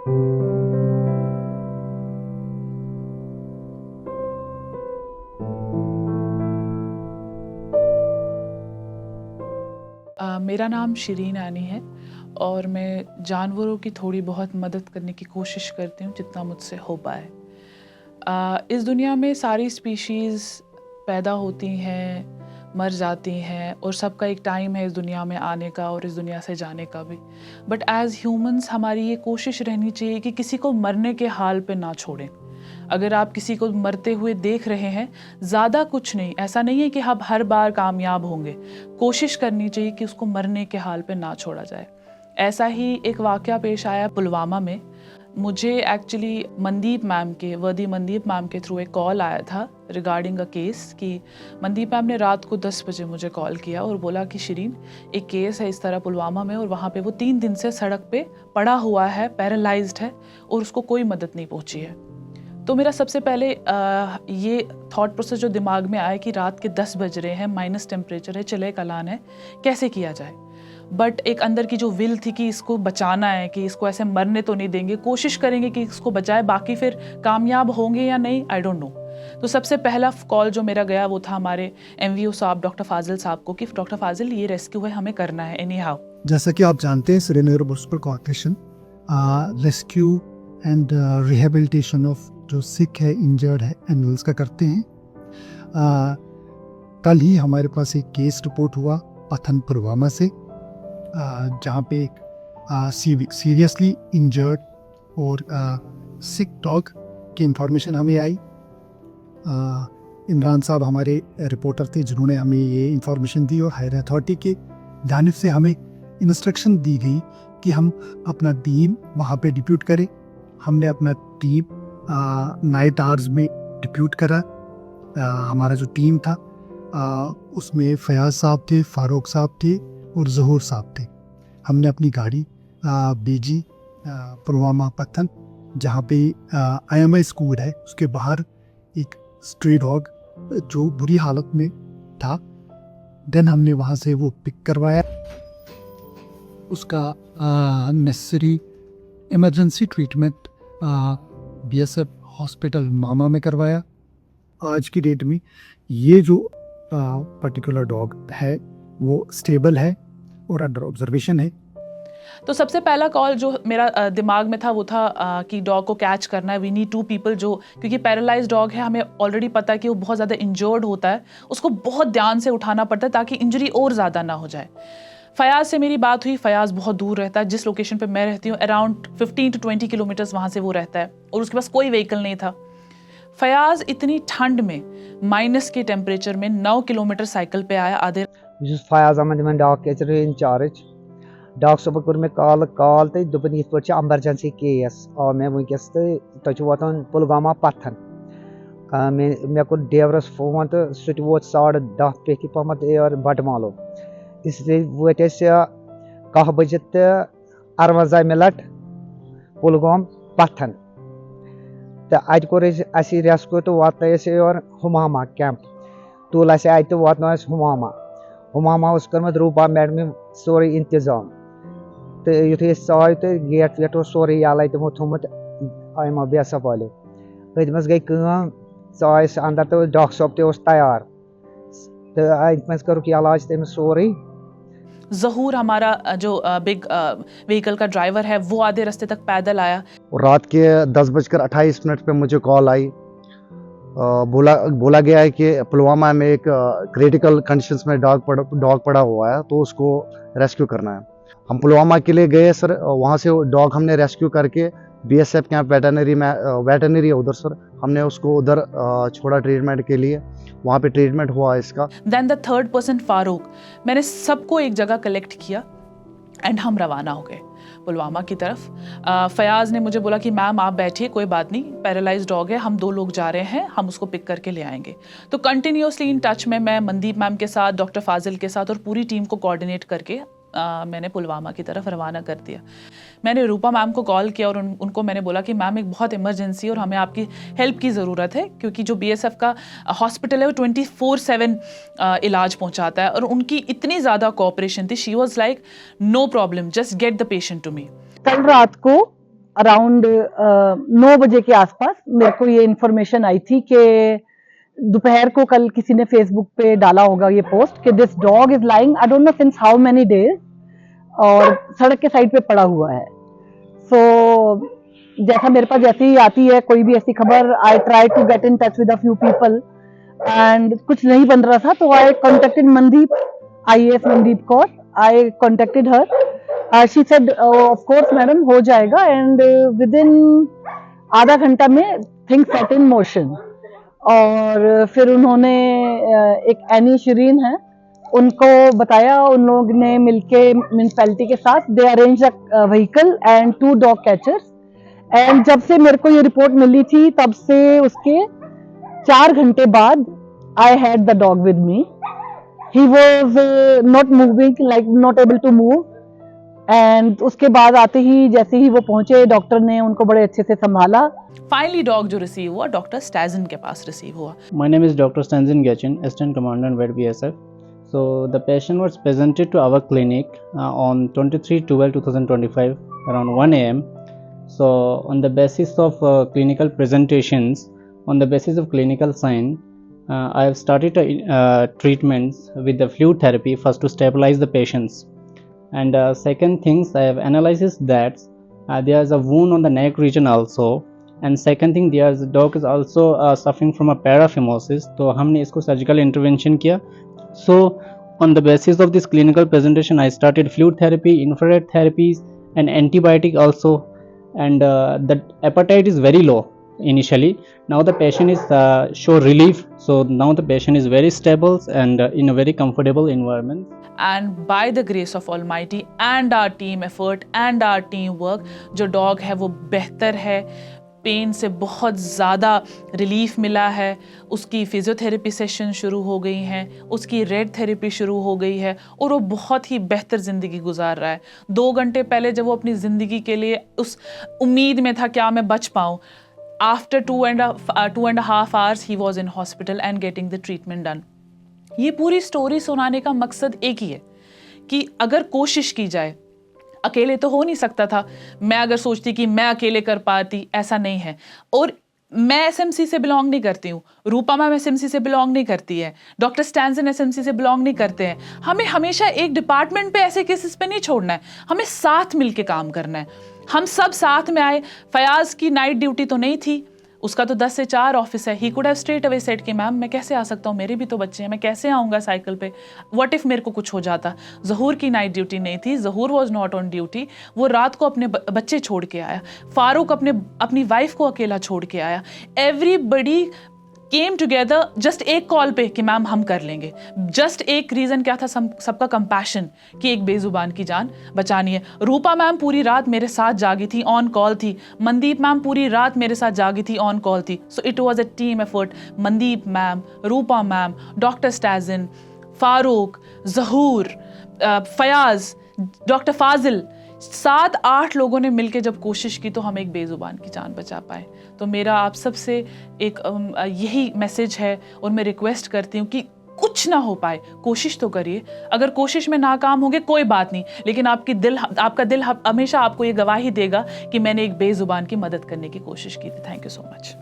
मेरा नाम शिरीन आनी है और मैं जानवरों की थोड़ी बहुत मदद करने की कोशिश करती हूँ जितना मुझसे हो पाए। इस दुनिया में सारी स्पीशीज़ पैदा होती हैं, मर जाती हैं और सबका एक टाइम है इस दुनिया में आने का और इस दुनिया से जाने का भी। बट एज़ ह्यूमंस हमारी ये कोशिश रहनी चाहिए कि किसी को मरने के हाल पे ना छोड़ें। अगर आप किसी को मरते हुए देख रहे हैं, ज़्यादा कुछ नहीं, ऐसा नहीं है कि आप हर बार कामयाब होंगे। कोशिश करनी चाहिए कि उसको मरने के हाल पे ना छोड़ा जाए। ऐसा ही एक वाक़या पेश आया पुलवामा में। मुझे एक्चुअली मनदीप मैम के, वर्दी मनदीप मैम के थ्रू एक कॉल आया था रिगार्डिंग अ केस कि मनदीप मैम ने रात को 10 बजे मुझे कॉल किया और बोला कि शिरीन, एक केस है इस तरह पुलवामा में और वहाँ पे वो 3 दिन से सड़क पे पड़ा हुआ है, पैरालाइज्ड है और उसको कोई मदद नहीं पहुँची है। तो मेरा सबसे पहले ये थॉट प्रोसेस जो दिमाग में आया कि रात के 10 बज रहे हैं, माइनस टेम्परेचर है, चले कलान है, कैसे किया जाए। बट एक अंदर की जो विल थी कि इसको बचाना है, कि इसको ऐसे मरने तो नहीं देंगे, कोशिश करेंगे कि इसको बचाए, बाकी फिर कामयाब होंगे या नहीं आई डोंट नो। तो सबसे पहला कॉल जो मेरा गया वो था हमारे MVO साहब डॉक्टर फाजिल साहब को कि डॉक्टर फाजिल ये रेस्क्यू है, हमें करना है एनी हाउ। जैसा कि आप जानते हैं Srinagar municipal corporation rescue and rehabilitation of जो सिक है, इंजर्ड है, एनिमल्स का करते हैं। कल ही हमारे पास एक केस रिपोर्ट हुआ पथन पुलवामा से, जहाँ पे एक सीरियसली इंजर्ड और सिक डॉग की इंफॉर्मेशन हमें आई। इमरान साहब हमारे रिपोर्टर थे जिन्होंने हमें ये इंफॉर्मेशन दी और हायर अथॉरिटी के जानिब से हमें इंस्ट्रक्शन दी गई कि हम अपना टीम वहाँ पे डिप्यूट करें। हमने अपना टीम नाइट आवर्स में डिप्यूट करा। हमारा जो टीम था उसमें फयाज साहब थे, फारूक साहब थे और ज़हूर साहब थे। हमने अपनी गाड़ी भेजी पुलवामा पत्थन, जहाँ पे IMI स्कूल है, उसके बाहर एक स्ट्रे डॉग जो बुरी हालत में था। देन हमने वहाँ से वो पिक करवाया, उसका necessary emergency treatment BSF hospital मामा में करवाया। आज की डेट में ये जो पर्टिकुलर डॉग है वो स्टेबल है और अंडर ऑब्जर्वेशन है। तो सबसे पहला कॉल जो मेरा दिमाग में था वो था कि डॉग को कैच करना है। वी नीड 2 पीपल, जो क्योंकि पैरालाइज डॉग है, हमें ऑलरेडी पता है कि वो बहुत ज़्यादा इंजर्ड होता है, उसको बहुत ध्यान से उठाना पड़ता है ताकि इंजरी और ज़्यादा ना हो जाए। फयाज से मेरी बात हुई। फयाज बहुत दूर रहता है, जिस लोकेशन पे मैं रहती हूँ अराउंड 15 to 20 किलोमीटर्स वहाँ से वो रहता है और उसके पास कोई व्हीकल नहीं था। फयाज इतनी ठंड में, माइनस के टेम्परेचर में 9 किलोमीटर साइकिल पे आया आधे। Fayaz Ahmed dog catcher incharge dog सबक कोर मैं कॉल तो दुपन ये पे एमरजेंसी केस और मैं वनकस तो वातान पुलवामा पत्थन। मे कोर ड्राइवरस फोन तो सह वो 10:30 पे पम और बटमालो इसलिए वो 10 बजे 58 मिनट पुलवाम पत्थन। तो अत कोर रेस्क्यू तो वात और हुमामा कैंप तुल अत वात हुमामा कर्मत रूपा मैडम सोरे इंतजाम। तो युथे आय तो गेट वेट सोरे यल तमो थोमुत IMA BSF वाले अत मज गई आय अंदर तो डॉक्टर साहब तो तैयार तो अत मज करुक इलाज तमिस सोरे। ज़हूर हमारा जो बिग व्हीकल का ड्राइवर है वो आधे रास्ते तक पैदल आया। रात के 10:28 पे मुझे कॉल आई। बोला गया है कि पुलवामा में एक क्रिटिकल कंडीशंस में डॉग पड़ा हुआ है, तो उसको रेस्क्यू करना है। हम पुलवामा के लिए गए सर, वहाँ से डॉग हमने रेस्क्यू करके BSF कैंप वेटरनरी है उधर सर, हमने उसको उधर छोड़ा ट्रीटमेंट के लिए। वहाँ पे ट्रीटमेंट हुआ इसका। Then the third person Farooq, मैंने सबको एक जगह कलेक्ट किया एंड हम रवाना हो गए पुलवामा की तरफ। फयाज ने मुझे बोला कि मैम आप बैठिए, कोई बात नहीं, पैरालाइज डॉग है, हम 2 लोग जा रहे हैं, हम उसको पिक करके ले आएंगे। तो कंटिन्यूसली इन टच में मैं मनदीप मैम के साथ, डॉक्टर फाजिल के साथ और पूरी टीम को कोऑर्डिनेट करके मैंने पुलवामा की तरफ रवाना कर दिया। मैंने रूपा मैम को कॉल किया और उनको मैंने बोला कि मैम एक बहुत इमरजेंसी और हमें आपकी हेल्प की ज़रूरत है, क्योंकि जो BSF का हॉस्पिटल है वो 24/7 इलाज पहुंचाता है और उनकी इतनी ज़्यादा कोऑपरेशन थी। She was like no problem, just get the patient to me. कल रात को अराउंड 9 बजे के आसपास मेरे को ये इन्फॉर्मेशन आई थी कि दोपहर को कल किसी ने फेसबुक पे डाला होगा ये पोस्ट कि this dog is lying I don't know since how many days और सड़क के साइड पे पड़ा हुआ है। सो जैसा मेरे पास जैसे ही आती है कोई भी ऐसी खबर, I try to get in touch with a few people and कुछ नहीं बन रहा था, तो I contacted Mandeep, IAS Mandeep Kaur. I contacted her, she said of course madam हो जाएगा, एंड विद इन आधा घंटा में थिंग्स सेट इन मोशन। और फिर उन्होंने एक एनी शरीन है उनको बताया, उन लोग ने मिलके म्यूनिसपैलिटी के साथ they arrange a vehicle and 2 dog catchers. And जब से मेरे को ये रिपोर्ट मिली थी तब से उसके 4 घंटे बाद I had the dog with me. He was not moving, like not able to move. And उसके बाद आते ही जैसे ही वो पहुंचे डॉक्टर ने उनको बड़े अच्छे से संभाला। फाइनली डॉग जो रिसीव हुआ डॉक्टर स्टैजन के पास रिसीव हुआ। My name is Dr. Stanzin Gachin, Assistant Commandant Vet BSF. So the patient was presented to our clinic on 23/12/2025 around 1 a.m. So on the basis of clinical presentations, on the basis of clinical sign, I have started treatments with the fluid therapy first to stabilize the patients. And second things, I have analyzed that there is a wound on the neck region also. And second thing, the dog is also suffering from a paraphimosis, तो हमने इसको surgical intervention किया। So on the basis of this clinical presentation, I started fluid therapy, infrared therapies, and antibiotic also. And the appetite is very low initially. Now the patient is show relief. So now the patient is very stable and in a very comfortable environment. And by the grace of Almighty and our team effort and our teamwork, जो dog है वो बेहतर है, pen से बहुत ज़्यादा relief मिला है, उसकी फिजियोथेरेपी सेशन शुरू हो गई हैं, उसकी रेड थेरेपी शुरू हो गई है और वो बहुत ही बेहतर ज़िंदगी गुजार रहा है। 2 घंटे पहले जब वो अपनी ज़िंदगी के लिए उस उम्मीद में था क्या मैं बच पाऊँ, after 2.5 hours he was in hospital and getting the treatment done. ये पूरी स्टोरी सुनाने का मकसद एक ही है कि अगर कोशिश की जाए, अकेले तो हो नहीं सकता था। मैं अगर सोचती कि मैं अकेले कर पाती, ऐसा नहीं है। और मैं SMC से बिलोंग नहीं करती हूँ, रूपा मैम SMC से बिलोंग नहीं करती है, डॉक्टर स्टैंजन SMC से बिलोंग नहीं करते हैं। हमें हमेशा एक डिपार्टमेंट पे ऐसे केसेस पे नहीं छोड़ना है, हमें साथ मिलके काम करना है। हम सब साथ में आए। फयाज की नाइट ड्यूटी तो नहीं थी, उसका तो 10 से 4 ऑफिस है। He could have straight away said कि मैम मैं कैसे आ सकता हूँ, मेरे भी तो बच्चे हैं, मैं कैसे आऊँगा साइकिल पे, व्हाट इफ़ मेरे को कुछ हो जाता। ज़हूर की नाइट ड्यूटी नहीं थी, ज़हूर वाज नॉट ऑन ड्यूटी, वो रात को अपने बच्चे छोड़ के आया। फारूक अपनी वाइफ को अकेला छोड़ के आया। एवरीबडी केम टुगेदर जस्ट एक कॉल पे कि मैम हम कर लेंगे। जस्ट एक रीज़न क्या था, सबका कंपैशन कि एक बेजुबान की जान बचानी है। रूपा मैम पूरी रात मेरे साथ जागी थी, ऑन कॉल थी। मनदीप मैम पूरी रात मेरे साथ जागी थी, ऑन कॉल थी। So it was a team effort. Mandeep ma'am, Rupa ma'am, doctor Stanzin, Farooq, Zahoor, Fayaz, doctor Fazil, 7-8 लोगों ने मिलकर जब कोशिश की तो हम एक बेजुबान की जान बचा पाए। तो मेरा आप सबसे एक यही मैसेज है और मैं रिक्वेस्ट करती हूँ कि कुछ ना हो पाए, कोशिश तो करिए। अगर कोशिश में नाकाम होंगे कोई बात नहीं, लेकिन आपका दिल हमेशा आपको ये गवाही देगा कि मैंने एक बेजुबान की मदद करने की कोशिश की थी। Thank you so much.